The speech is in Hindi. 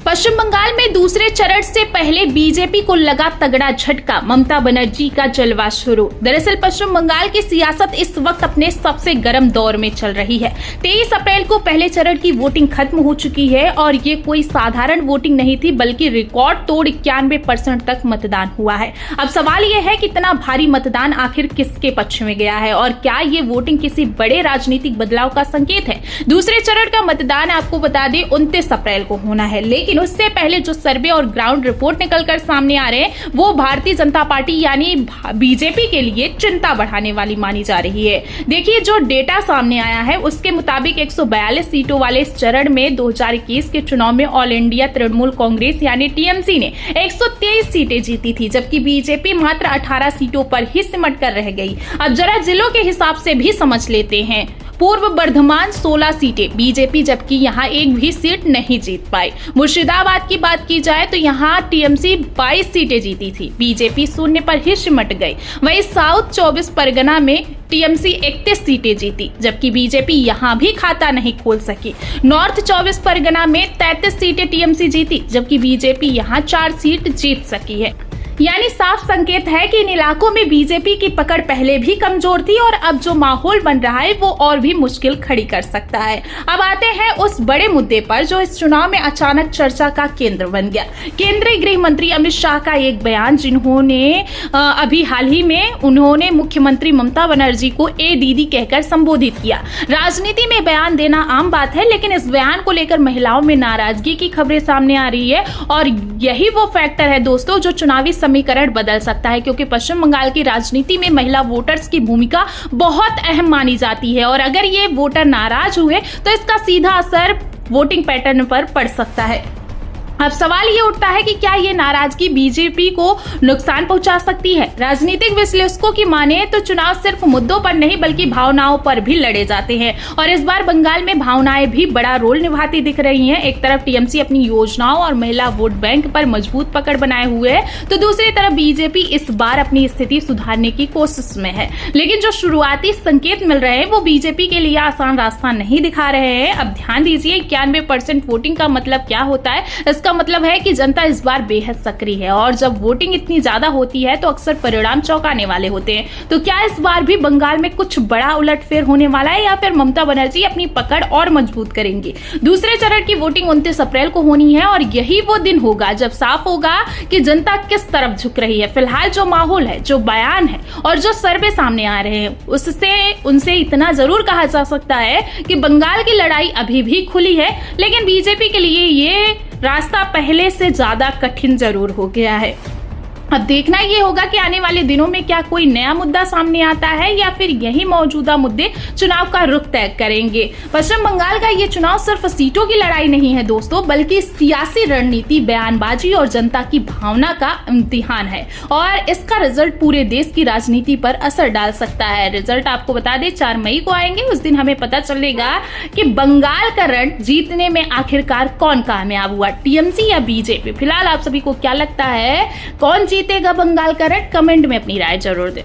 पश्चिम बंगाल में दूसरे चरण से पहले बीजेपी को लगा तगड़ा झटका, ममता बनर्जी का जलवा शुरू। दरअसल पश्चिम बंगाल की सियासत इस वक्त अपने सबसे गर्म दौर में चल रही है। 23 अप्रैल को पहले चरण की वोटिंग खत्म हो चुकी है और ये कोई साधारण वोटिंग नहीं थी, बल्कि रिकॉर्ड तोड़ 91% तक मतदान हुआ है। अब सवाल ये है कि इतना भारी मतदान आखिर किसके पक्ष में गया है और क्या ये वोटिंग किसी बड़े राजनीतिक बदलाव का संकेत है। दूसरे चरण का मतदान आपको बता दें 29 अप्रैल को होना है, लेकिन उससे पहले जो सर्वे और ग्राउंड रिपोर्ट निकलकर सामने आ रहे हैं वो भारतीय जनता पार्टी यानी बीजेपी के लिए चिंता बढ़ाने वाली मानी जा रही है। देखिए, जो डेटा सामने आया है उसके मुताबिक 142 सीटों वाले इस चरण में 2021 के चुनाव में ऑल इंडिया तृणमूल कांग्रेस यानी टीएमसी ने 123 सीटें जीती थी, जबकि बीजेपी मात्र 18 सीटों पर ही सिमट कर रह गई। अब जरा जिलों के हिसाब से भी समझ लेते हैं। पूर्व बर्धमान 16 सीटें बीजेपी, जबकि यहां एक भी सीट नहीं जीत पाई। मुर्शिदाबाद की बात की जाए तो यहां टीएमसी 22 सीटें जीती थी, बीजेपी शून्य पर ही सिमट गई। वहीं साउथ 24 परगना में टीएमसी 31 सीटें जीती, जबकि बीजेपी यहां भी खाता नहीं खोल सकी। नॉर्थ 24 परगना में 33 सीटें टीएमसी जीती, जबकि बीजेपी यहां 4 सीट जीत सकी है। यानी साफ संकेत है कि इन इलाकों में बीजेपी की पकड़ पहले भी कमजोर थी और अब जो माहौल बन रहा है वो और भी मुश्किल खड़ी कर सकता है। अब आते हैं उस बड़े मुद्दे पर जो इस चुनाव में अचानक चर्चा का केंद्र बन गया। केंद्रीय गृह मंत्री अमित शाह का एक बयान, जिन्होंने अभी हाल ही में उन्होंने मुख्यमंत्री ममता बनर्जी को ए दीदी कहकर संबोधित किया। राजनीति में बयान देना आम बात है, लेकिन इस बयान को लेकर महिलाओं में नाराजगी की खबरें सामने आ रही है और यही वो फैक्टर है दोस्तों जो चुनावी समीकरण बदल सकता है, क्योंकि पश्चिम बंगाल की राजनीति में महिला वोटर्स की भूमिका बहुत अहम मानी जाती है और अगर ये वोटर नाराज हुए तो इसका सीधा असर वोटिंग पैटर्न पर पड़ सकता है। अब सवाल ये उठता है कि क्या ये नाराजगी बीजेपी को नुकसान पहुंचा सकती है। राजनीतिक विश्लेषकों की माने तो चुनाव सिर्फ मुद्दों पर नहीं बल्कि भावनाओं पर भी लड़े जाते हैं और इस बार बंगाल में भावनाएं भी बड़ा रोल निभाती दिख रही हैं। एक तरफ टीएमसी अपनी योजनाओं और महिला वोट बैंक पर मजबूत पकड़ बनाए हुए है, तो दूसरी तरफ बीजेपी इस बार अपनी स्थिति सुधारने की कोशिश में है। लेकिन जो शुरुआती संकेत मिल रहे हैं वो बीजेपी के लिए आसान रास्ता नहीं दिखा रहे हैं। अब ध्यान दीजिए, 91% वोटिंग का मतलब क्या होता है। इसका मतलब है कि जनता इस बार बेहद सक्रिय है और जब वोटिंग इतनी ज्यादा होती है तो अक्सर परिणाम चौंकाने वाले होते हैं। तो क्या इस बार भी बंगाल में कुछ बड़ा उलटफेर होने वाला है या फिर ममता बनर्जी अपनी पकड़ और मजबूत करेंगी। दूसरे चरण की वोटिंग 29 अप्रैल को होनी है और यही वो दिन होगा जब साफ होगा कि जनता किस तरफ झुक रही है। फिलहाल जो माहौल है, जो बयान है और जो सर्वे सामने आ रहे हैं उससे उनसे इतना जरूर कहा जा सकता है कि बंगाल की लड़ाई अभी भी खुली है, लेकिन बीजेपी के लिए ये रास्ता पहले से ज्यादा कठिन जरूर हो गया है। अब देखना ये होगा कि आने वाले दिनों में क्या कोई नया मुद्दा सामने आता है या फिर यही मौजूदा मुद्दे चुनाव का रुख तय करेंगे। पश्चिम बंगाल का ये चुनाव सिर्फ सीटों की लड़ाई नहीं है दोस्तों, बल्कि सियासी रणनीति, बयानबाजी और जनता की भावना का इम्तिहान है और इसका रिजल्ट पूरे देश की राजनीति पर असर डाल सकता है। रिजल्ट आपको बता दें 4 मई को आएंगे। उस दिन हमें पता चलेगा कि बंगाल का रण जीतने में आखिरकार कौन कामयाब हुआ, टीएमसी या बीजेपी। फिलहाल आप सभी को क्या लगता है, कौन जीतेगा बंगाल का रण? कमेंट में अपनी राय जरूर दें।